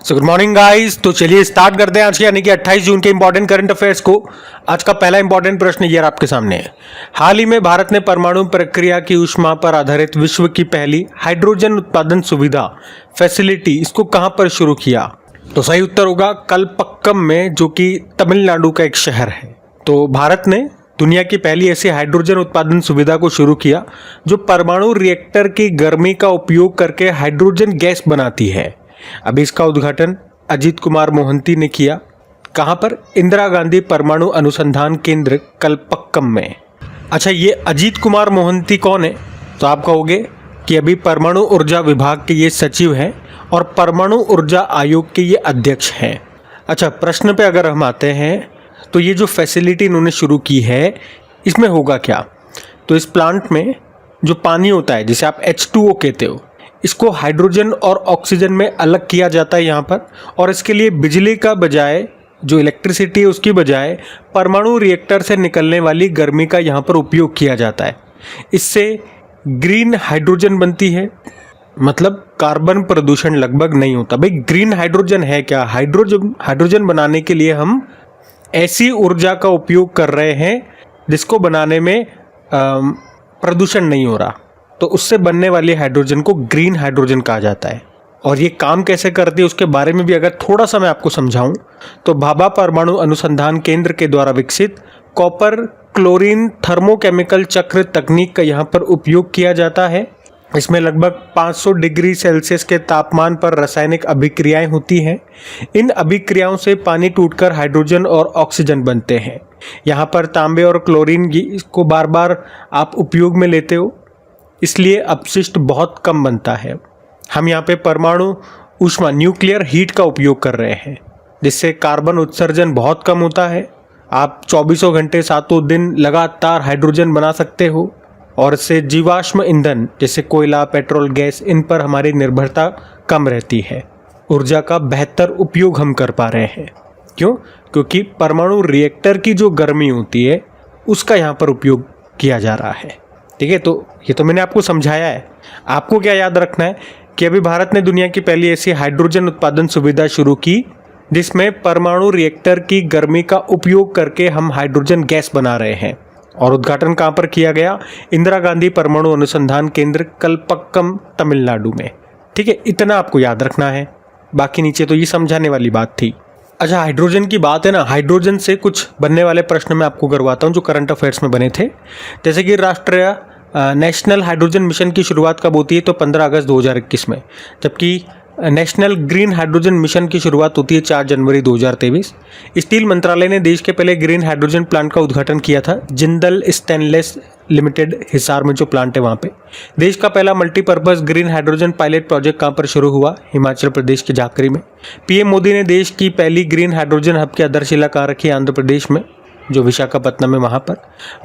So good morning guys. तो चलिए start करते हैं आज के यानी कि 28 जून के इंपॉर्टेंट करंट अफेयर्स को। आज का पहला इंपॉर्टेंट प्रश्न ये आपके सामने है। हाल ही में भारत ने परमाणु प्रक्रिया की ऊष्मा पर आधारित विश्व की पहली हाइड्रोजन उत्पादन सुविधा फैसिलिटी इसको कहां पर शुरू किया? तो सही उत्तर होगा कलपक्कम में, जो कि तमिलनाडु का एक शहर है। तो भारत ने दुनिया की पहली ऐसी हाइड्रोजन उत्पादन सुविधा को शुरू किया जो परमाणु रिएक्टर की गर्मी का उपयोग करके हाइड्रोजन गैस बनाती है। अभी इसका उद्घाटन अजीत कुमार मोहंती ने किया। कहां पर? इंदिरा गांधी परमाणु अनुसंधान केंद्र कलपक्कम में। अच्छा, ये अजीत कुमार मोहंती कौन है? तो आप कहोगे कि अभी परमाणु ऊर्जा विभाग के ये सचिव हैं और परमाणु ऊर्जा आयोग के ये अध्यक्ष हैं। अच्छा, प्रश्न पे अगर हम आते हैं तो ये जो फैसिलिटी इन्होंने शुरू की है इसमें होगा क्या? तो इस प्लांट में जो पानी होता है जिसे आप H2O कहते हो, इसको हाइड्रोजन और ऑक्सीजन में अलग किया जाता है यहाँ पर, और इसके लिए बिजली का बजाय जो इलेक्ट्रिसिटी है उसकी बजाय परमाणु रिएक्टर से निकलने वाली गर्मी का यहाँ पर उपयोग किया जाता है। इससे ग्रीन हाइड्रोजन बनती है, मतलब कार्बन प्रदूषण लगभग नहीं होता। भाई ग्रीन हाइड्रोजन है क्या? हाइड्रोजन बनाने के लिए हम ऐसी ऊर्जा का उपयोग कर रहे हैं जिसको बनाने में प्रदूषण नहीं हो रहा, तो उससे बनने वाली हाइड्रोजन को ग्रीन हाइड्रोजन कहा जाता है। और ये काम कैसे करती है उसके बारे में भी अगर थोड़ा सा मैं आपको समझाऊं तो भाभा परमाणु अनुसंधान केंद्र के द्वारा विकसित कॉपर क्लोरीन थर्मोकेमिकल चक्र तकनीक का यहाँ पर उपयोग किया जाता है। इसमें लगभग 500 डिग्री सेल्सियस के तापमान पर रासायनिक अभिक्रियाएं होती हैं। इन अभिक्रियाओं से पानी टूटकर हाइड्रोजन और ऑक्सीजन बनते हैं। यहाँ पर तांबे और क्लोरीन को बार बार आप उपयोग में लेते हो, इसलिए अपशिष्ट बहुत कम बनता है। हम यहाँ पे परमाणु ऊष्मा न्यूक्लियर हीट का उपयोग कर रहे हैं, जिससे कार्बन उत्सर्जन बहुत कम होता है। आप 24 घंटे 7 दिन लगातार हाइड्रोजन बना सकते हो, और इससे जीवाश्म ईंधन जैसे कोयला, पेट्रोल, गैस, इन पर हमारी निर्भरता कम रहती है। ऊर्जा का बेहतर उपयोग हम कर पा रहे हैं। क्यों? क्योंकि परमाणु रिएक्टर की जो गर्मी होती है उसका यहाँ पर उपयोग किया जा रहा है। ठीक है, तो ये तो मैंने आपको समझाया है। आपको क्या याद रखना है कि अभी भारत ने दुनिया की पहली ऐसी हाइड्रोजन उत्पादन सुविधा शुरू की जिसमें परमाणु रिएक्टर की गर्मी का उपयोग करके हम हाइड्रोजन गैस बना रहे हैं। और उद्घाटन कहाँ पर किया गया? इंदिरा गांधी परमाणु अनुसंधान केंद्र कलपक्कम, तमिलनाडु में। ठीक है, इतना आपको याद रखना है, बाकी नीचे तो ये समझाने वाली बात थी। अच्छा, हाइड्रोजन की बात है ना, हाइड्रोजन से कुछ बनने वाले प्रश्न मैं आपको करवाता हूँ जो करंट अफेयर्स में बने थे। जैसे कि राष्ट्रीय नेशनल हाइड्रोजन मिशन की शुरुआत कब होती है? तो 15 अगस्त 2021 में, जबकि नेशनल ग्रीन हाइड्रोजन मिशन की शुरुआत होती है 4 जनवरी 2023। स्टील मंत्रालय ने देश के पहले ग्रीन हाइड्रोजन प्लांट का उद्घाटन किया था, जिंदल स्टेनलेस लिमिटेड हिसार में जो प्लांट है वहाँ पे। देश का पहला multipurpose green hydrogen pilot project कहाँ पर शुरू हुआ? हिमाचल प्रदेश के झाकरी में। पीएम मोदी ने देश की पहली ग्रीन हाइड्रोजन हब की आधारशिला कहाँ रखी? आंध्र प्रदेश में, जो विशाखापत्तनम है वहाँ पर।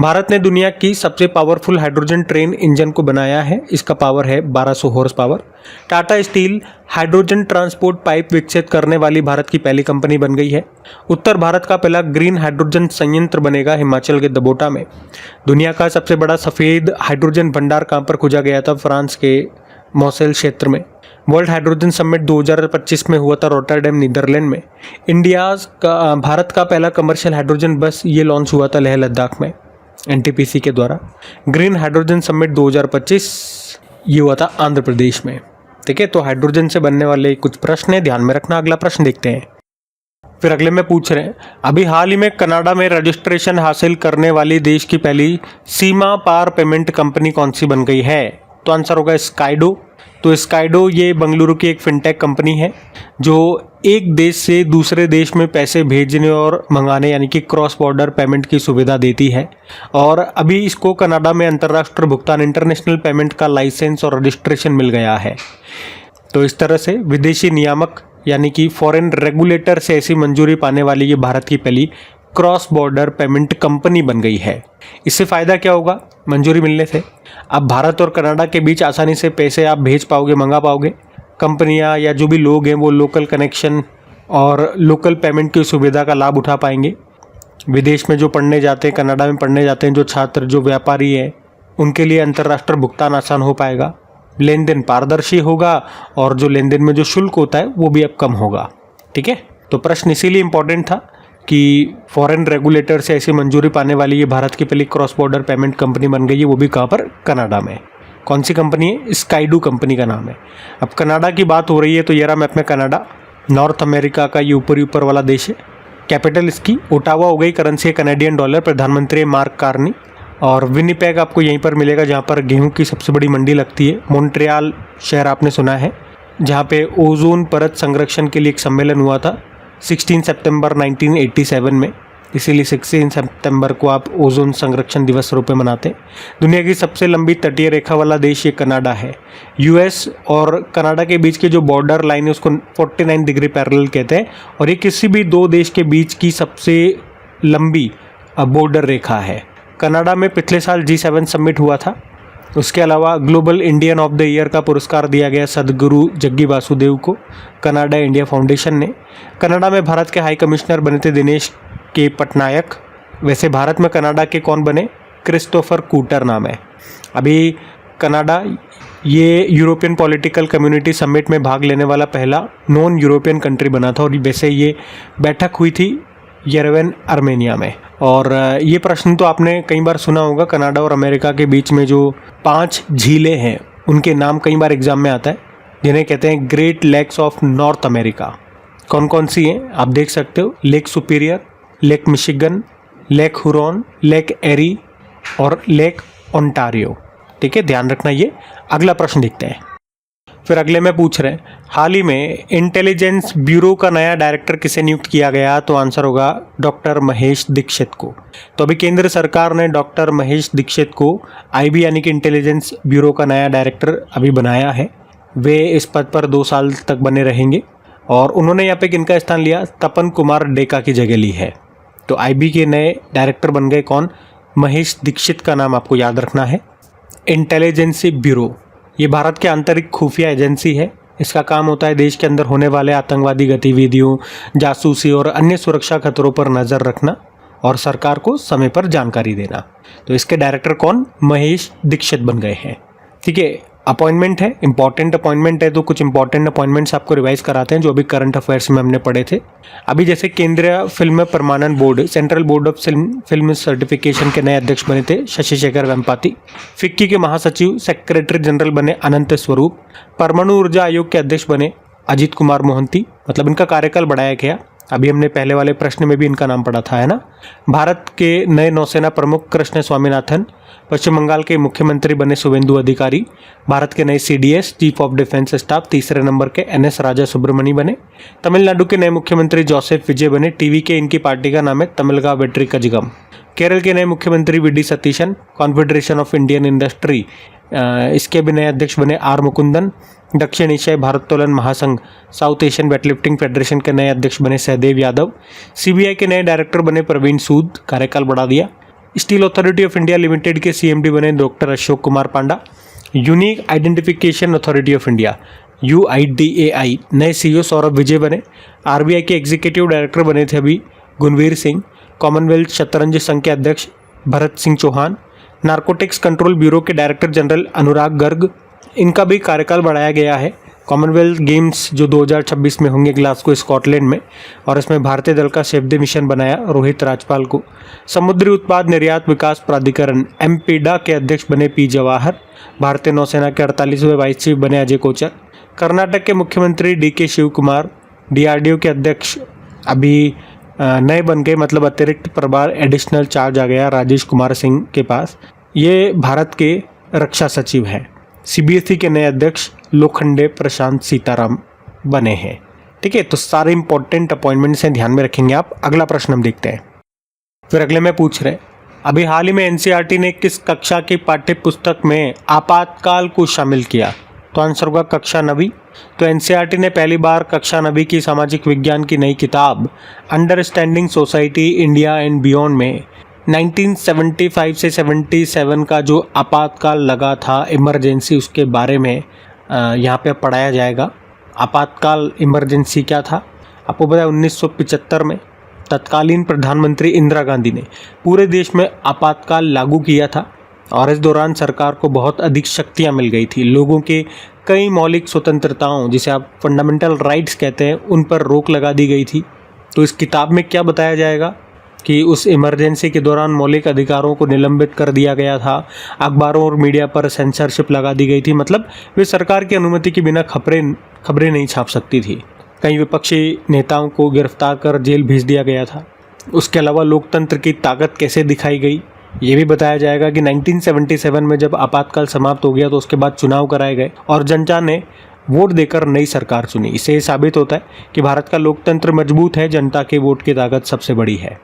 भारत ने दुनिया की सबसे पावरफुल हाइड्रोजन ट्रेन इंजन को बनाया है, इसका पावर है 1200 horse power. Tata steel hydrogen transport pipe विकसित करने वाली भारत की पहली कंपनी बन गई है। उत्तर भारत का पहला ग्रीन हाइड्रोजन संयंत्र बनेगा हिमाचल के दबोटा में। दुनिया का सबसे बड़ा सफ़ेद हाइड्रोजन भंडार कहाँ पर खोजा गया था? फ्रांस के मॉसेल क्षेत्र में। वर्ल्ड हाइड्रोजन समिट 2025 में हुआ था रोटरडैम, नीदरलैंड में। भारत का पहला कमर्शियल हाइड्रोजन बस ये लॉन्च हुआ था लेह लद्दाख में एनटीपीसी के द्वारा। ग्रीन हाइड्रोजन समिट 2025 ये हुआ था आंध्र प्रदेश में। ठीक है, तो हाइड्रोजन से बनने वाले कुछ प्रश्न है, ध्यान में रखना। अगला प्रश्न देखते हैं। फिर अगले में पूछ रहे हैं, अभी हाल ही में कनाडा में रजिस्ट्रेशन हासिल करने वाली देश की पहली सीमा पार पेमेंट कंपनी कौन सी बन गई है? तो आंसर होगा स्काइडो। तो स्काइडो ये बंगलुरु की एक फिनटेक कंपनी है जो एक देश से दूसरे देश में पैसे भेजने और मंगाने यानी कि क्रॉस बॉर्डर पेमेंट की सुविधा देती है। और अभी इसको कनाडा में अंतर्राष्ट्रीय भुगतान इंटरनेशनल पेमेंट का लाइसेंस और रजिस्ट्रेशन मिल गया है। तो इस तरह से विदेशी नियामक यानी कि फॉरेन रेगुलेटर से ऐसी मंजूरी पाने वाली ये भारत की पहली क्रॉस बॉर्डर पेमेंट कंपनी बन गई है। इससे फ़ायदा क्या होगा? मंजूरी मिलने से अब भारत और कनाडा के बीच आसानी से पैसे आप भेज पाओगे, मंगा पाओगे। कंपनियां या जो भी लोग हैं वो लोकल कनेक्शन और लोकल पेमेंट की सुविधा का लाभ उठा पाएंगे। विदेश में जो पढ़ने जाते हैं, कनाडा में पढ़ने जाते हैं जो छात्र, जो व्यापारी हैं, उनके लिए अंतर्राष्ट्रीय भुगतान आसान हो पाएगा। लेन देन पारदर्शी होगा और जो लेन देन में जो शुल्क होता है वो भी अब कम होगा। ठीक है, तो प्रश्न इसीलिए इम्पोर्टेंट था कि फॉरेन रेगुलेटर से ऐसी मंजूरी पाने वाली ये भारत की पहली क्रॉस बॉर्डर पेमेंट कंपनी बन गई है, वो भी कहाँ पर, कनाडा में। कौन सी कंपनी है? स्काईडू कंपनी का नाम है। अब कनाडा की बात हो रही है तो ये रहा मैप में कनाडा, नॉर्थ अमेरिका का ये ऊपर वाला देश है। कैपिटल इसकी ओटावा हो गई, करेंसी है कनेडियन डॉलर, प्रधानमंत्री है मार्क कार्नी, और विनिपेग आपको यहीं पर मिलेगा जहाँ पर गेहूं की सबसे बड़ी मंडी लगती है। मॉन्ट्रियल शहर आपने सुना है, जहाँ पे ओजोन परत संरक्षण के लिए एक सम्मेलन हुआ था 16 सितंबर 1987 में, इसीलिए 16 सितंबर को आप ओजोन संरक्षण दिवस रूप में मनाते हैं। दुनिया की सबसे लंबी तटीय रेखा वाला देश ये कनाडा है। यूएस और कनाडा के बीच की जो बॉर्डर लाइन है उसको 49 डिग्री पैरेलल कहते हैं, और ये किसी भी दो देश के बीच की सबसे लंबी बॉर्डर रेखा है। कनाडा में पिछले साल G7 समिट हुआ था। उसके अलावा global Indian of the year का पुरस्कार दिया गया सदगुरु जग्गी वासुदेव को कनाडा इंडिया फाउंडेशन ने। कनाडा में भारत के हाई कमिश्नर बने थे दिनेश के पटनायक। वैसे भारत में कनाडा के कौन बने? क्रिस्टोफर कूटर नाम है। अभी कनाडा ये यूरोपियन पॉलिटिकल कम्युनिटी समिट में भाग लेने वाला पहला नॉन यूरोपियन कंट्री बना था, और वैसे ये बैठक हुई थी येरेवन अर्मेनिया में। और ये प्रश्न तो आपने कई बार सुना होगा, कनाडा और अमेरिका के बीच में जो 5 झीलें हैं उनके नाम कई बार एग्जाम में आता है, जिन्हें कहते हैं great lakes of North America. कौन कौन सी हैं आप देख सकते हो? Lake Superior, Lake Michigan, Lake Huron, Lake Erie और लेक ओंटारियो। ठीक है, ध्यान रखना ये। अगला प्रश्न देखते हैं। फिर अगले में पूछ रहे हैं, हाल ही में इंटेलिजेंस ब्यूरो का नया डायरेक्टर किसे नियुक्त किया गया? तो आंसर होगा डॉक्टर महेश दीक्षित को। तो अभी केंद्र सरकार ने डॉक्टर महेश दीक्षित को आईबी यानी कि इंटेलिजेंस ब्यूरो का नया डायरेक्टर अभी बनाया है। वे इस पद पर 2 साल तक बने रहेंगे, और उन्होंने यहाँ पे किनका स्थान लिया? तपन कुमार डेका की जगह ली है। तो आईबी के नए डायरेक्टर बन गए कौन? महेश दीक्षित का नाम आपको याद रखना है। इंटेलिजेंसी ब्यूरो ये भारत के आंतरिक खुफिया एजेंसी है। इसका काम होता है देश के अंदर होने वाले आतंकवादी गतिविधियों, जासूसी और अन्य सुरक्षा खतरों पर नज़र रखना और सरकार को समय पर जानकारी देना। तो इसके डायरेक्टर कौन? महेश दीक्षित बन गए हैं। ठीक है, अपॉइंटमेंट है, इंपॉर्टेंट अपॉइंटमेंट है, तो कुछ इंपॉर्टेंट अपॉइंटमेंट्स आपको रिवाइज कराते हैं जो अभी करंट अफेयर्स में हमने पढ़े थे। अभी जैसे केंद्रीय फिल्म प्रमाणन board, central board of film certification के नए अध्यक्ष बने थे शशि शेखर वेम्पाती। फिक्की के महासचिव सेक्रेटरी जनरल बने अनंत स्वरूप। परमाणु ऊर्जा आयोग के अध्यक्ष बने अजीत कुमार मोहंती, मतलब इनका कार्यकाल बढ़ाया गया। अभी हमने पहले वाले प्रश्न में भी इनका नाम पढ़ा था, है ना। भारत के नए नौसेना प्रमुख कृष्ण स्वामीनाथन। पश्चिम बंगाल के मुख्यमंत्री बने शुभेंदु अधिकारी। भारत के नए CDS chief of defence staff 3 number के NS राजा सुब्रमणी बने। तमिलनाडु के नए मुख्यमंत्री जोसेफ विजय बने। टीवी के इनकी पार्टी का नाम है तमिलगा वेट्री कजगम। केरल के नए मुख्यमंत्री VD Satheesan. Confederation of Indian industry इसके भी नए अध्यक्ष बने R मुकुंदन। दक्षिण एशियाई भारोत्तोलन महासंघ साउथ एशियन वेटलिफ्टिंग फेडरेशन के नए अध्यक्ष बने सहदेव यादव। CBI के नए डायरेक्टर बने प्रवीण सूद, कार्यकाल बढ़ा दिया। Steel authority of India limited के CMD बने doctor Ashok Kumar Panda. Unique identification authority of India UIDAI नए CEO सौरभ विजय बने। RBI के एग्जीक्यूटिव डायरेक्टर बने थे अभी गुणवीर सिंह। कॉमनवेल्थ शतरंज संघ के अध्यक्ष Bharat Singh Chauhan. Narcotics control bureau के डायरेक्टर जनरल अनुराग गर्ग, इनका भी कार्यकाल बढ़ाया गया है। कॉमनवेल्थ गेम्स जो 2026 में होंगे ग्लासगो स्कॉटलैंड में, और इसमें भारतीय दल का सेफ द मिशन बनाया रोहित राजपाल को। समुद्री उत्पाद निर्यात विकास प्राधिकरण MPDA के अध्यक्ष बने P जवाहर। भारतीय नौसेना के 48वें वाइस चीफ बने अजय कोचर। कर्नाटक के मुख्यमंत्री DK शिव कुमार। DRDO के अध्यक्ष अभी नए बन गए, मतलब अतिरिक्त प्रभार एडिशनल चार्ज आ गया राजेश कुमार सिंह के पास। ये भारत के रक्षा सचिव हैं। CBSE के नए अध्यक्ष लोखंडे प्रशांत सीताराम बने हैं। ठीक है, तो सारे इंपॉर्टेंट अपॉइंटमेंट्स हैं, ध्यान में रखेंगे आप। अगला प्रश्न हम देखते हैं। फिर अगले में पूछ रहे हैं, अभी हाल ही में NCERT ने किस कक्षा की पाठ्य पुस्तक में आपातकाल को शामिल किया? तो आंसर होगा कक्षा 9वीं। तो NCERT ने पहली बार कक्षा 9वीं की सामाजिक विज्ञान की नई किताब understanding society India and beyond में 1975 से 77 का जो आपातकाल लगा था, इमरजेंसी, उसके बारे में यहाँ पे पढ़ाया जाएगा। आपातकाल इमरजेंसी क्या था आपको पता है? 1975 में तत्कालीन प्रधानमंत्री इंदिरा गांधी ने पूरे देश में आपातकाल लागू किया था। और इस दौरान सरकार को बहुत अधिक शक्तियां मिल गई थी। लोगों के कई मौलिक स्वतंत्रताओं, जिसे आप फंडामेंटल राइट्स कहते हैं, उन पर रोक लगा दी गई थी। तो इस किताब में क्या बताया जाएगा कि उस इमरजेंसी के दौरान मौलिक अधिकारों को निलंबित कर दिया गया था, अखबारों और मीडिया पर सेंसरशिप लगा दी गई थी, मतलब वे सरकार की अनुमति के बिना खबरें नहीं छाप सकती थी। कई विपक्षी नेताओं को गिरफ्तार कर जेल भेज दिया गया था। उसके अलावा लोकतंत्र की ताकत कैसे दिखाई गई, ये भी बताया जाएगा कि 1977 में जब आपातकाल समाप्त हो गया तो उसके बाद चुनाव कराए गए और जनता ने वोट देकर नई सरकार चुनी। इससे ये साबित होता है कि भारत का लोकतंत्र मजबूत है, जनता के वोट की ताकत सबसे बड़ी है।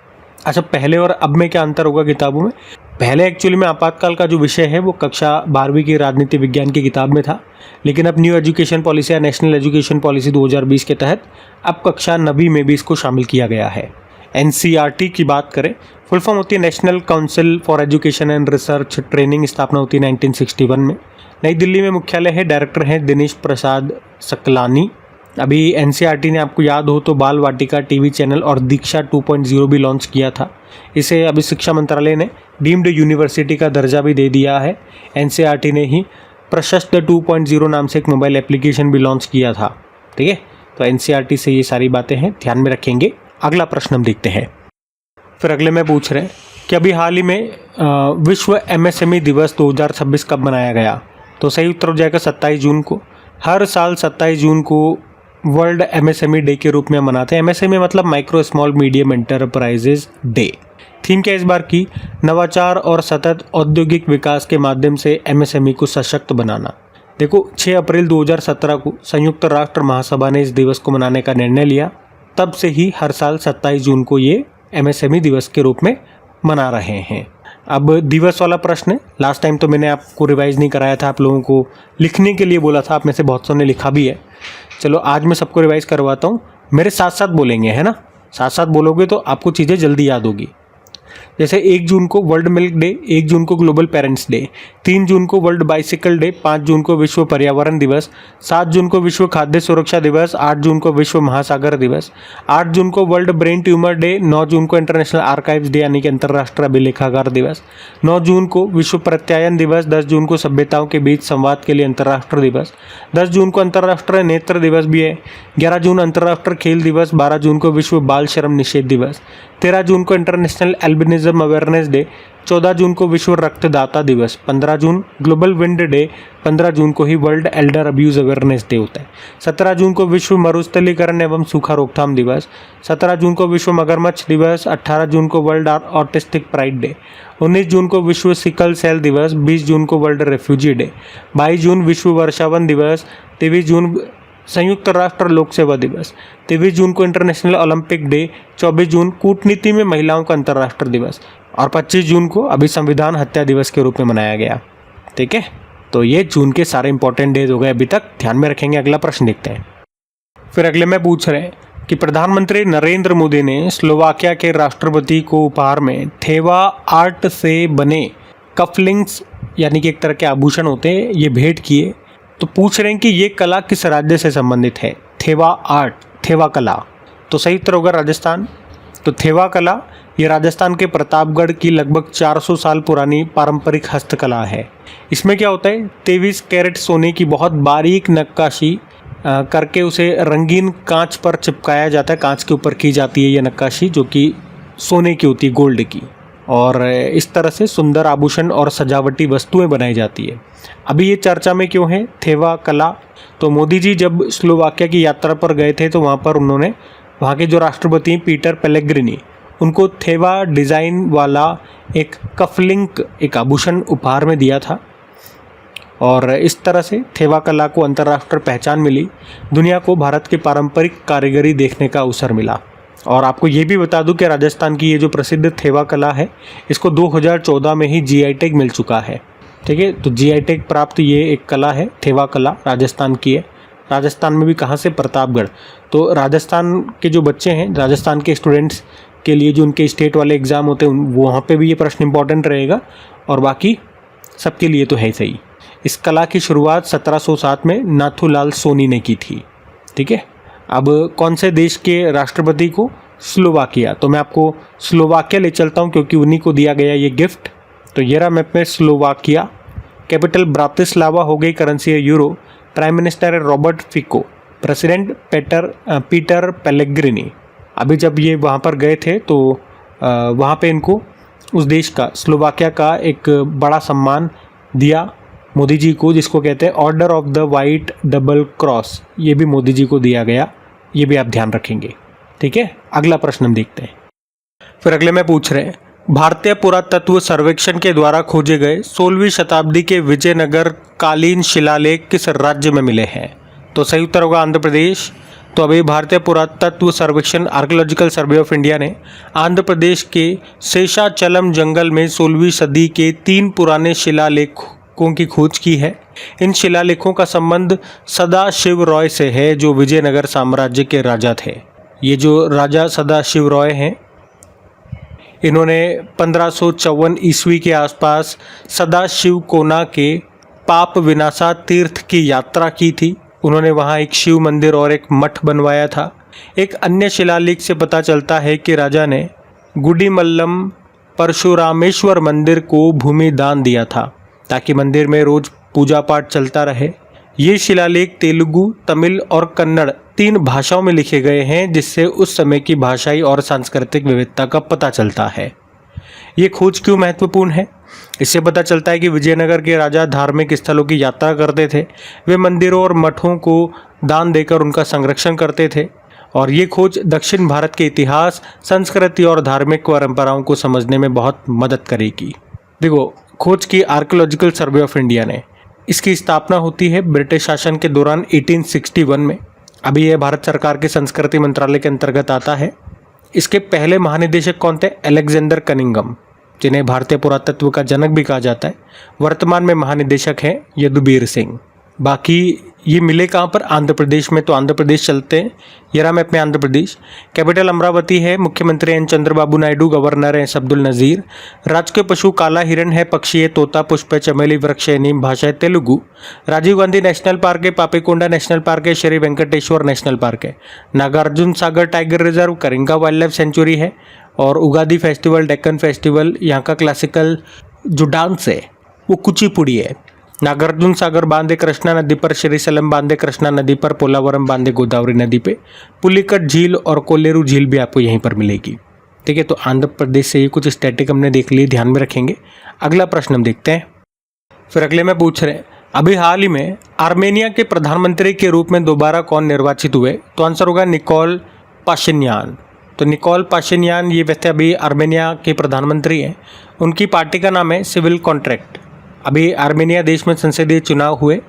अच्छा, पहले और अब में क्या अंतर होगा किताबों में? पहले एक्चुअली में आपातकाल का जो विषय है वो कक्षा 12वीं की राजनीति विज्ञान की किताब में था, लेकिन अब न्यू एजुकेशन पॉलिसी या नेशनल एजुकेशन पॉलिसी 2020 के तहत अब कक्षा 9वीं में भी इसको शामिल किया गया है। NCERT की बात करें, फुल फॉर्म होती है national council for education and research training, स्थापना होती है 1961 में। नई दिल्ली में मुख्यालय है, डायरेक्टर हैं दिनेश प्रसाद सकलानी। अभी NCERT ने, आपको याद हो तो, बाल वाटिका टीवी चैनल और दीक्षा 2.0 भी लॉन्च किया था। इसे अभी शिक्षा मंत्रालय ने डीम्ड यूनिवर्सिटी का दर्जा भी दे दिया है। NCERT ने ही प्रशस्त 2.0 नाम से एक मोबाइल एप्लीकेशन भी लॉन्च किया था। ठीक है, तो NCERT से ये सारी बातें हैं, ध्यान में रखेंगे। अगला प्रश्न हम देखते हैं। फिर अगले में पूछ रहे हैं कि अभी हाल ही में विश्व MSME दिवस 2026 कब मनाया गया? तो सही उत्तर हो जाएगा 27 जून को। हर साल 27 जून को वर्ल्ड MSME डे के रूप में मनाते हैं। MSME मतलब micro small medium enterprises day. Theme क्या इस बार की? नवाचार और सतत औद्योगिक विकास के माध्यम से MSME को सशक्त बनाना। देखो, 6 अप्रैल 2017 को संयुक्त राष्ट्र महासभा ने इस दिवस को मनाने का निर्णय लिया। तब से ही हर साल 27 जून को ये MSME दिवस के रूप में मना रहे हैं। अब दिवस वाला प्रश्न, लास्ट टाइम तो मैंने आपको रिवाइज नहीं कराया था, आप लोगों को लिखने के लिए बोला था, आप में से बहुत सौ ने लिखा भी है। चलो आज मैं सबको रिवाइज करवाता हूँ, मेरे साथ साथ बोलेंगे, है ना? साथ साथ बोलोगे तो आपको चीज़ें जल्दी याद होगी। जैसे 1 जून को वर्ल्ड मिल्क डे, 1 जून को ग्लोबल पेरेंट्स डे, 3 जून को वर्ल्ड बाइसिकल डे, 5 जून को विश्व पर्यावरण दिवस, 7 जून को विश्व खाद्य सुरक्षा दिवस, 8 जून को विश्व महासागर दिवस, 8 जून को वर्ल्ड ब्रेन ट्यूमर डे, 9 जून को इंटरनेशनल आर्काइव्स डे यानी कि अंतर्राष्ट्रीय अभिलेखागार दिवस, 9 जून को विश्व प्रत्यायन दिवस, 10 जून को सभ्यताओं के बीच संवाद के लिए अंतर्राष्ट्रीय दिवस, 10 जून को अंतर्राष्ट्रीय नेत्र दिवस भी है, 11 जून अंतर्राष्ट्रीय खेल दिवस, 12 जून को विश्व बाल श्रम निषेध दिवस, 13 जून को इंटरनेशनल एल्बिनिज्म अवेयरनेस डे, 14 जून को विश्व रक्तदाता दिवस, 15 जून ग्लोबल विंड डे, 15 जून को ही world elder abuse awareness day होता है, 17 जून को विश्व मरुस्थलीकरण एवं सूखा रोकथाम दिवस, 17 जून को विश्व मगरमच्छ दिवस, 18 जून को वर्ल्ड ऑटिस्टिक प्राइड डे, 19 जून को विश्व सिकल सेल दिवस, 20 जून को वर्ल्ड रेफ्यूजी डे, 22 जून विश्व वर्षावन दिवस, 23 जून संयुक्त राष्ट्र लोक सेवा दिवस, 23 जून को इंटरनेशनल ओलंपिक डे, 24 जून कूटनीति में महिलाओं का अंतर्राष्ट्रीय दिवस और 25 जून को अभी संविधान हत्या दिवस के रूप में मनाया गया। ठीक है, तो ये जून के सारे इंपॉर्टेंट डेज हो गए अभी तक, ध्यान में रखेंगे। अगला प्रश्न देखते हैं। फिर अगले में पूछ रहे हैं कि प्रधानमंत्री नरेंद्र मोदी ने स्लोवाकिया के राष्ट्रपति को उपहार में थेवा आर्ट से बने कफलिंग्स यानी कि एक तरह के आभूषण होते हैं, ये भेंट किए। तो पूछ रहे हैं कि ये कला किस राज्य से संबंधित है? थेवा आर्ट, थेवा कला, तो सही उत्तर होगा राजस्थान। तो थेवा कला ये राजस्थान के प्रतापगढ़ की लगभग 400 साल पुरानी पारंपरिक हस्तकला है। इसमें क्या होता है, 23 कैरेट सोने की बहुत बारीक नक्काशी करके उसे रंगीन कांच पर चिपकाया जाता है। कांच के ऊपर की जाती है ये नक्काशी, जो कि सोने की होती है, गोल्ड की, और इस तरह से सुंदर आभूषण और सजावटी वस्तुएं बनाई जाती है। अभी ये चर्चा में क्यों है थेवा कला? तो मोदी जी जब स्लोवाकिया की यात्रा पर गए थे तो वहाँ पर उन्होंने वहाँ के जो राष्ट्रपति पीटर पेलेग्रिनी, उनको थेवा डिज़ाइन वाला एक कफलिंक, एक आभूषण उपहार में दिया था। और इस तरह से थेवा कला को अंतर्राष्ट्रीय पहचान मिली, दुनिया को भारत के पारंपरिक कारीगरी देखने का अवसर मिला। और आपको ये भी बता दूं कि राजस्थान की ये जो प्रसिद्ध थेवा कला है, इसको 2014 में ही GI टैग मिल चुका है। ठीक है, तो GI टैग प्राप्त ये एक कला है, थेवा कला राजस्थान की है। राजस्थान में भी कहाँ से? प्रतापगढ़। तो राजस्थान के जो बच्चे हैं, राजस्थान के स्टूडेंट्स के लिए जो उनके स्टेट वाले एग्ज़ाम होते हैं, वहाँ पे भी ये प्रश्न इंपॉर्टेंट रहेगा, और बाकी सबके लिए तो है सही। इस कला की शुरुआत 1707 में नाथूलाल सोनी ने की थी। ठीक है, अब कौन से देश के राष्ट्रपति को? स्लोवाकिया। तो मैं आपको स्लोवाकिया ले चलता हूँ क्योंकि उन्हीं को दिया गया ये गिफ्ट। तो ये रहा मैप में स्लोवाकिया, कैपिटल ब्रातिस्लावा हो गई, करेंसी है यूरो, प्राइम मिनिस्टर है Robert Fico, president Peter Pellegrini. अभी जब ये वहाँ पर गए थे तो वहाँ पे इनको उस देश का, स्लोवाकिया का एक बड़ा सम्मान दिया मोदी जी को, जिसको कहते हैं order of the white double cross. ये भी मोदी जी को दिया गया, ये भी आप ध्यान रखेंगे। ठीक है, अगला प्रश्न हम देखते हैं। फिर अगले में पूछ रहे हैं, भारतीय पुरातत्व सर्वेक्षण के द्वारा खोजे गए 16वीं शताब्दी के विजयनगर कालीन शिलालेख किस राज्य में मिले हैं? तो सही उत्तर होगा आंध्र प्रदेश। तो अभी भारतीय पुरातत्व सर्वेक्षण आर्कियोलॉजिकल सर्वे ऑफ इंडिया ने आंध्र प्रदेश के शेषाचलम जंगल में 16वीं सदी के 3 पुराने शिलालेखों की खोज की है। इन शिलालेखों का संबंध सदाशिव रॉय से है, जो विजयनगर साम्राज्य के राजा थे। ये जो राजा सदाशिव रॉय हैं, इन्होंने 1554 ईस्वी के आसपास सदाशिव कोना के पाप विनाशा तीर्थ की यात्रा की थी। उन्होंने वहाँ एक शिव मंदिर और एक मठ बनवाया था। एक अन्य शिलालेख से पता चलता है कि राजा ने गुडीमल्लम परशुरामेश्वर मंदिर को भूमि दान दिया था, ताकि मंदिर में रोज पूजा पाठ चलता रहे। ये शिलालेख तेलुगु, तमिल और कन्नड़ 3 भाषाओं में लिखे गए हैं, जिससे उस समय की भाषाई और सांस्कृतिक विविधता का पता चलता है। ये खोज क्यों महत्वपूर्ण है? इससे पता चलता है कि विजयनगर के राजा धार्मिक स्थलों की यात्रा करते थे। वे मंदिरों और मठों को दान देकर उनका संरक्षण करते थे, और ये खोज दक्षिण भारत के इतिहास, संस्कृति और धार्मिक परंपराओं को समझने में बहुत मदद करेगी। देखो, खोज की आर्कियोलॉजिकल सर्वे ऑफ इंडिया ने, इसकी स्थापना होती है ब्रिटिश शासन के दौरान 1861 में। अभी यह भारत सरकार के संस्कृति मंत्रालय के अंतर्गत आता है। इसके पहले महानिदेशक कौन थे? अलेक्जेंडर कनिंगम, जिन्हें भारतीय पुरातत्व का जनक भी कहा जाता है। वर्तमान में महानिदेशक हैं यदुबीर सिंह। बाकी ये मिले कहाँ पर? आंध्र प्रदेश में। तो आंध्र प्रदेश चलते हैं। ये रहा मैप में आंध्र प्रदेश। कैपिटल अमरावती है, मुख्यमंत्री एन चंद्रबाबू नायडू, गवर्नर हैं अब्दुल नज़ीर। राजकीय पशु काला हिरण है, पक्षी है तोता, पुष्प है चमेली, वृक्ष है नीम, भाषा है तेलुगु। राजीव गांधी नेशनल पार्क है, पापीकोंडा नेशनल पार्क है, श्री वेंकटेश्वर नेशनल पार्क है। Nagarjuna Sagar tiger reserve, Coringa wildlife sanctuary है। और उगादी फेस्टिवल, डेक्कन फेस्टिवल, यहाँ का क्लासिकल जो डांस है वो कुचिपुड़ी है। नागार्जुन सागर बांध है कृष्णा नदी पर, श्रीशैलम बांध है कृष्णा नदी पर, पोलावरम बांध है गोदावरी नदी पे, पुलिकट झील और कोलेरू झील भी आपको यहीं पर मिलेगी। ठीक है, तो आंध्र प्रदेश से ये कुछ स्टैटिक हमने देख लिए, ध्यान में रखेंगे। अगला प्रश्न हम देखते हैं। फिर अगले में पूछ रहे हैं, अभी हाल ही में आर्मेनिया के प्रधानमंत्री के रूप में दोबारा कौन निर्वाचित हुए? तो आंसर होगा निकोल पाशिन्यान। तो निकोल पाशिन्यान ये वैसे अभी आर्मेनिया के प्रधानमंत्री हैं। उनकी पार्टी का नाम है सिविल कॉन्ट्रैक्ट। अभी आर्मेनिया देश में संसदीय चुनाव हुए,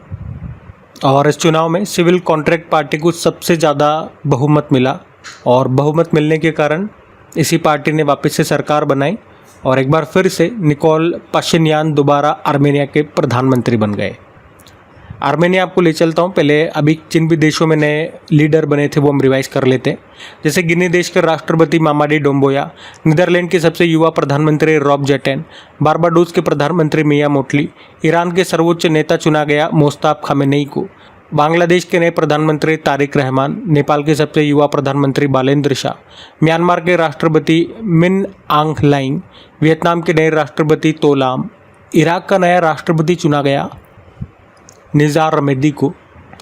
और इस चुनाव में सिविल कॉन्ट्रैक्ट पार्टी को सबसे ज़्यादा बहुमत मिला, और बहुमत मिलने के कारण इसी पार्टी ने वापस से सरकार बनाई, और एक बार फिर से निकोल पाशिन्यान दोबारा आर्मेनिया के प्रधानमंत्री बन गए। आर्मेनिया आपको ले चलता हूँ। पहले अभी जिन भी देशों में नए लीडर बने थे वो हम रिवाइज कर लेते हैं। जैसे गिनी देश के राष्ट्रपति मामाडी डोम्बोया, नीदरलैंड के सबसे युवा प्रधानमंत्री रॉब जेटेन, बारबाडोस के प्रधानमंत्री मिया मोटली, ईरान के सर्वोच्च नेता चुना गया मोस्ताब खामेनेई को, बांग्लादेश के नए प्रधानमंत्री तारिक रहमान, नेपाल के सबसे युवा प्रधानमंत्री बालेंद्र शाह, म्यांमार के राष्ट्रपति मिन आंग ह्लाइंग, वियतनाम के नए राष्ट्रपति तो लाम, इराक का नया राष्ट्रपति चुना गया निज़ार मेदी को,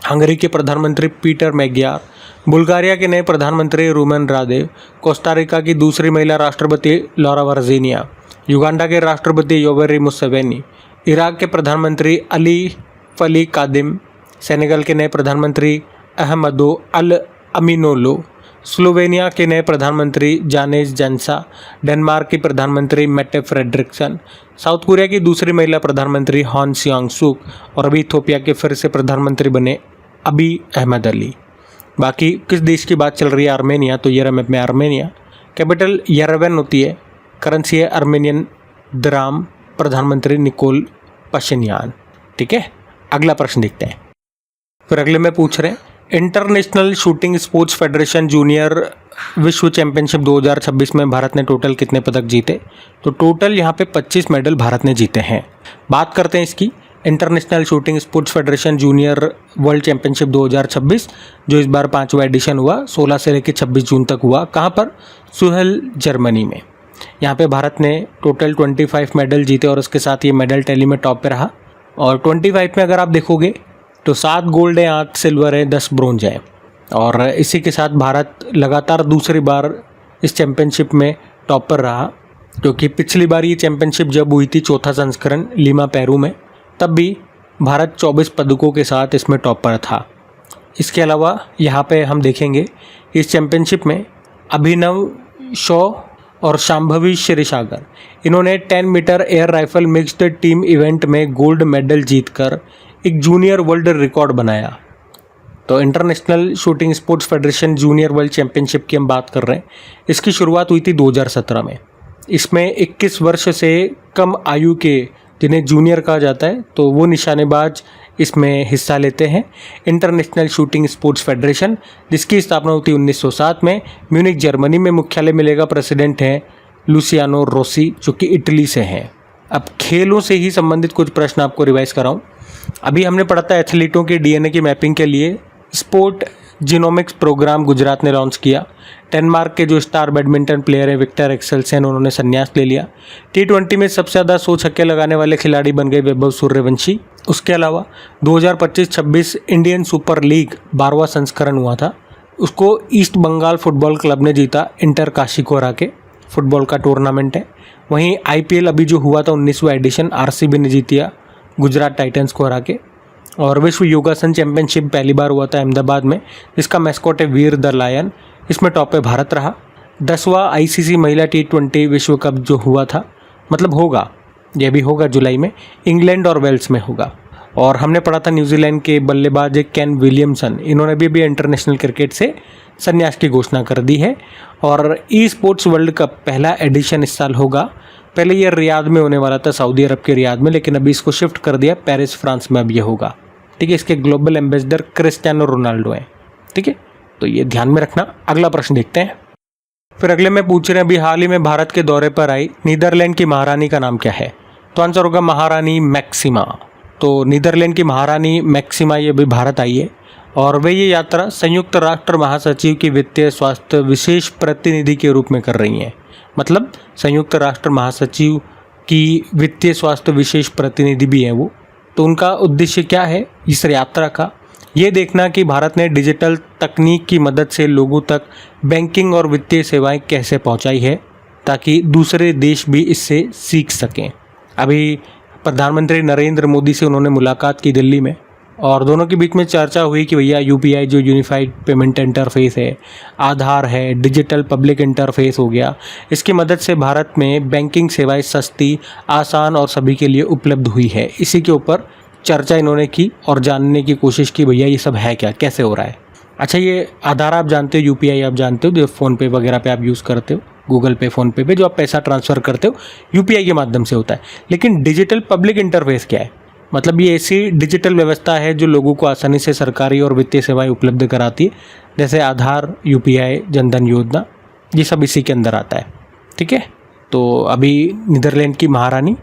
हंगरी के प्रधानमंत्री पीटर मैग्यार, बुल्गारिया के नए प्रधानमंत्री रूमेन रादेव, कोस्टारिका की दूसरी महिला राष्ट्रपति लॉरा वर्जीनिया, युगांडा के राष्ट्रपति योवेरी मुसेवेनी, इराक के प्रधानमंत्री अली फली कादिम, सेनेगल के नए प्रधानमंत्री अहमदो अल अमीनोलो, स्लोवेनिया के नए प्रधानमंत्री जानेज जंसा, डेनमार्क की प्रधानमंत्री मेटे फ्रेडरिक्सन, साउथ कोरिया की दूसरी महिला प्रधानमंत्री हॉन सियांग सूक, और अभी इथोपिया के फिर से प्रधानमंत्री बने अबी अहमद अली। बाकी किस देश की बात चल रही है? आर्मेनिया। तो ये रहा में आर्मेनिया। कैपिटल येरेवन होती है, करेंसी है आर्मेनियन द्राम, प्रधानमंत्री निकोल पाशिन्यान। ठीक है, अगला प्रश्न देखते हैं। फिर अगले में पूछ रहे हैं, international shooting sports federation junior विश्व चैंपियनशिप 2026 में भारत ने टोटल कितने पदक जीते? तो टोटल यहाँ पे 25 मेडल भारत ने जीते हैं। बात करते हैं इसकी। International shooting sports federation junior world championship 2026, जो इस बार 5वां एडिशन हुआ, 16 से लेकर 26 जून तक हुआ। कहाँ पर? सुहेल, जर्मनी में। यहाँ पे भारत ने टोटल 25 मेडल जीते और उसके साथ ये मेडल टैली में टॉप पे रहा। और 25 में अगर आप देखोगे तो 7 गोल्ड है, 8 सिल्वर है, 10 ब्रोंज है। और इसी के साथ भारत लगातार दूसरी बार इस चैम्पियनशिप में टॉप पर रहा, क्योंकि पिछली बार ये चैम्पियनशिप जब हुई थी, चौथा संस्करण लीमा पेरू में, तब भी भारत 24 पदकों के साथ इसमें टॉप पर था। इसके अलावा यहाँ पे हम देखेंगे इस चैम्पियनशिप में अभिनव शॉ और शांभवी क्षीरसागर, इन्होंने 10 metre air rifle mixed team event में गोल्ड मेडल जीतकर एक जूनियर वर्ल्ड रिकॉर्ड बनाया। तो international shooting sports federation junior world championship की हम बात कर रहे हैं। इसकी शुरुआत हुई थी 2017 में। इसमें 21 वर्ष से कम आयु के, जिन्हें जूनियर कहा जाता है, तो वो निशानेबाज इसमें हिस्सा लेते हैं। इंटरनेशनल शूटिंग स्पोर्ट्स फेडरेशन, जिसकी स्थापना हुई थी 1907 में, म्यूनिक जर्मनी में मुख्यालय मिलेगा। प्रेसिडेंट हैं लुसियानो रोसी, जो कि इटली से हैं। अब खेलों से ही संबंधित कुछ प्रश्न आपको रिवाइज कराऊं। अभी हमने पढ़ा था एथलीटों के डीएनए की मैपिंग के लिए स्पोर्ट जीनोमिक्स प्रोग्राम गुजरात ने लॉन्च किया। डेनमार्क के जो स्टार बैडमिंटन प्लेयर हैं विक्टर एक्सेल्सन, उन्होंने संन्यास ले लिया। T20 में सबसे ज़्यादा 100 छक्के लगाने वाले खिलाड़ी बन गए वैभव सूर्यवंशी। उसके अलावा 2025-26 इंडियन सुपर लीग 12वां संस्करण हुआ था, उसको ईस्ट बंगाल फुटबॉल क्लब ने जीता। इंटर काशी को हरा के फुटबॉल का टूर्नामेंट है। वहीं IPL अभी जो हुआ था 19वां एडिशन, RCB ने जीतिया गुजरात टाइटंस को हरा के। और विश्व योगासन चैंपियनशिप पहली बार हुआ था अहमदाबाद में, जिसका मैस्कॉट है वीर द लायन। इसमें टॉप पे भारत रहा। 10वां ICC महिला T20 विश्व कप जो हुआ था, मतलब होगा, यह भी होगा जुलाई में, इंग्लैंड और वेल्स में होगा। और हमने पढ़ा था न्यूजीलैंड के बल्लेबाज केन विलियमसन, इन्होंने भी इंटरनेशनल क्रिकेट से संन्यास की घोषणा कर दी है। और ई स्पोर्ट्स वर्ल्ड कप पहला एडिशन इस साल होगा। पहले ये रियाद में होने वाला था, सऊदी अरब के रियाद में, लेकिन अभी इसको शिफ्ट कर दिया, पेरिस फ्रांस में अब ये होगा। ठीक है, इसके ग्लोबल एम्बेसडर क्रिस्टियानो रोनाल्डो हैं। ठीक है, तो ये ध्यान में रखना। अगला प्रश्न देखते हैं। फिर अगले में पूछ रहे हैं, अभी हाल ही में भारत के दौरे पर आई नीदरलैंड की महारानी का नाम क्या है? तो आंसर होगा महारानी मैक्सिमा। तो नीदरलैंड की महारानी मैक्सिमा ये अभी भारत आई है और वे ये यात्रा संयुक्त राष्ट्र महासचिव की वित्तीय स्वास्थ्य विशेष प्रतिनिधि के रूप में कर रही हैं। मतलब संयुक्त राष्ट्र महासचिव की वित्तीय स्वास्थ्य विशेष प्रतिनिधि भी हैं वो। तो उनका उद्देश्य क्या है इस यात्रा का? ये देखना कि भारत ने डिजिटल तकनीक की मदद से लोगों तक बैंकिंग और वित्तीय सेवाएं कैसे पहुंचाई है, ताकि दूसरे देश भी इससे सीख सकें। अभी प्रधानमंत्री नरेंद्र मोदी से उन्होंने मुलाकात की दिल्ली में, और दोनों के बीच में चर्चा हुई कि भैया UPI जो यूनिफाइड पेमेंट इंटरफेस है, आधार है, डिजिटल पब्लिक इंटरफेस हो गया, इसकी मदद से भारत में बैंकिंग सेवाएं सस्ती, आसान और सभी के लिए उपलब्ध हुई है। इसी के ऊपर चर्चा इन्होंने की और जानने की कोशिश की भैया ये सब है क्या, कैसे हो रहा है। अच्छा, ये आधार आप जानते हो, UPI आप जानते हो, जो फ़ोनपे वगैरह पे आप यूज़ करते हो, गूगल पे, फ़ोनपे पे जो आप पैसा ट्रांसफ़र करते हो UPI के माध्यम से होता है। लेकिन डिजिटल पब्लिक इंटरफेस क्या है? मतलब ये ऐसी डिजिटल व्यवस्था है जो लोगों को आसानी से सरकारी और वित्तीय सेवाएं उपलब्ध कराती है, जैसे आधार, UPI, जनधन योजना, ये सब इसी के अंदर आता है। ठीक है, तो अभी नीदरलैंड की महारानी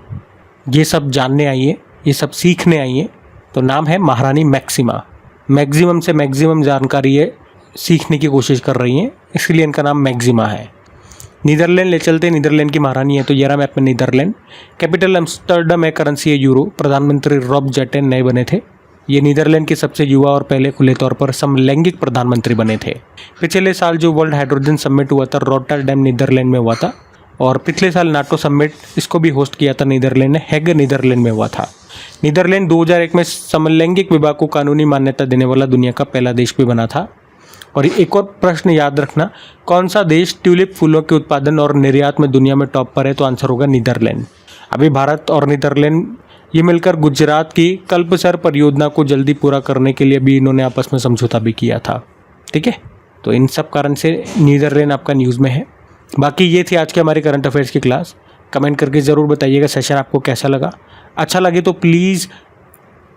ये सब जानने आई है, ये सब सीखने आई है। तो नाम है महारानी मैक्सिमा। मैक्सिमम से मैक्सिमम जानकारी है सीखने की कोशिश कर रही हैं, इसलिए इनका नाम मैक्सिमा है। नीदरलैंड ले चलते, नीदरलैंड की महारानी है तो ये रहा मैप में नीदरलैंड। कैपिटल एम्स्टर्डम है, करेंसी है यूरो। प्रधानमंत्री रॉब जेटेन नए बने थे। ये नीदरलैंड के सबसे युवा और पहले खुले तौर पर समलैंगिक प्रधानमंत्री बने थे। पिछले साल जो वर्ल्ड हाइड्रोजन समिट हुआ था रॉटरडैम नीदरलैंड में हुआ था, और पिछले साल नाटो समिट इसको भी होस्ट किया था नीदरलैंड ने, हैग नीदरलैंड में हुआ था। नीदरलैंड 2001 में समलैंगिक विवाह को कानूनी मान्यता देने वाला दुनिया का पहला देश भी बना था। और एक और प्रश्न याद रखना, कौन सा देश ट्यूलिप फूलों के उत्पादन और निर्यात में दुनिया में टॉप पर है? तो आंसर होगा नीदरलैंड। अभी भारत और नीदरलैंड ये मिलकर गुजरात की कल्पसर परियोजना को जल्दी पूरा करने के लिए भी इन्होंने आपस में समझौता भी किया था। ठीक है, तो इन सब कारण से नीदरलैंड आपका न्यूज़ में है। बाकी ये थी आज के हमारे करंट अफेयर्स की क्लास। कमेंट करके ज़रूर बताइएगा सेशन आपको कैसा लगा। अच्छा लगे तो प्लीज़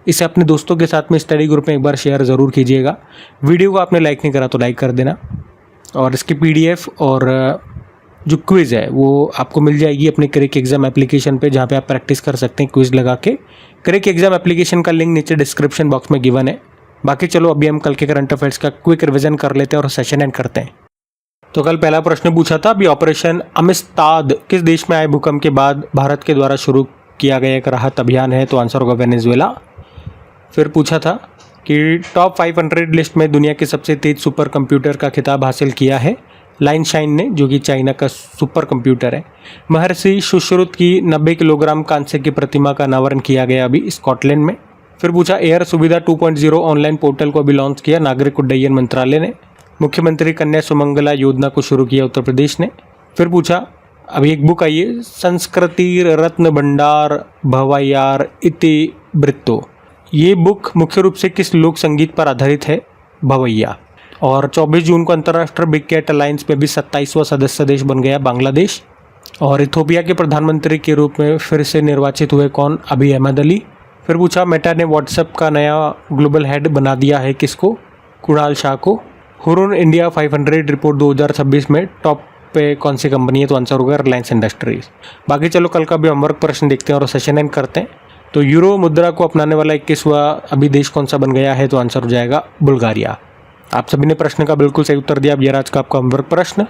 इसे अपने दोस्तों के साथ में स्टडी ग्रुप में एक बार शेयर ज़रूर कीजिएगा। वीडियो को आपने लाइक नहीं करा तो लाइक कर देना, और इसकी PDF और जो क्विज़ है वो आपको मिल जाएगी अपने क्रैक एग्ज़ाम एप्लीकेशन पे, जहाँ पे आप प्रैक्टिस कर सकते हैं क्विज़ लगा के। क्रैक एग्ज़ाम एप्लीकेशन का लिंक नीचे डिस्क्रिप्शन बॉक्स में गिवन है। बाकी चलो अभी हम कल के करंट अफेयर्स का क्विक रिविजन कर लेते हैं और सेशन एंड करते हैं। तो कल पहला प्रश्न पूछा था अभी ऑपरेशन अमिस्ताद किस देश में आए भूकंप के बाद भारत के द्वारा शुरू किया गया एक राहत अभियान है, तो आंसर होगा वेनेजुएला। फिर पूछा था कि टॉप 500 लिस्ट में दुनिया के सबसे तेज सुपर कंप्यूटर का खिताब हासिल किया है लाइन शाइन ने, जो कि चाइना का सुपर कंप्यूटर है। महर्षि सुश्रुत की 90 किलोग्राम कांस्य की प्रतिमा का अनावरण किया गया अभी स्कॉटलैंड में। फिर पूछा एयर सुविधा 2.0 ऑनलाइन पोर्टल को अभी लॉन्च किया नागरिक उड्डयन मंत्रालय ने। मुख्यमंत्री कन्या सुमंगला योजना को शुरू किया उत्तर प्रदेश ने। फिर पूछा अभी एक बुक आई है संस्कृति रत्न भंडार भवायार इतिवृत्तो, ये बुक मुख्य रूप से किस लोक संगीत पर आधारित है, भवैया। और 24 जून को अंतर्राष्ट्रीय बिग कैट अलायंस में भी 27वां सदस्य देश बन गया बांग्लादेश। और इथोपिया के प्रधानमंत्री के रूप में फिर से निर्वाचित हुए कौन, अभी अहमद अली। फिर पूछा मेटा ने व्हाट्सएप का नया ग्लोबल हेड बना दिया है किसको, कुणाल शाह को। हुरुन इंडिया 500 रिपोर्ट 2026 में टॉप पे कौन सी कंपनी है, तो आंसर होगा रिलायंस इंडस्ट्रीज। बाकी चलो कल का भी होमवर्क प्रश्न देखते हैं और सेशन एंड करते हैं। तो यूरो मुद्रा को अपनाने वाला 21वां अभी देश कौन सा बन गया है, तो आंसर हो जाएगा बुल्गारिया। आप सभी ने प्रश्न का बिल्कुल सही उत्तर दिया। अब ये आज का आपका होमवर्क प्रश्न।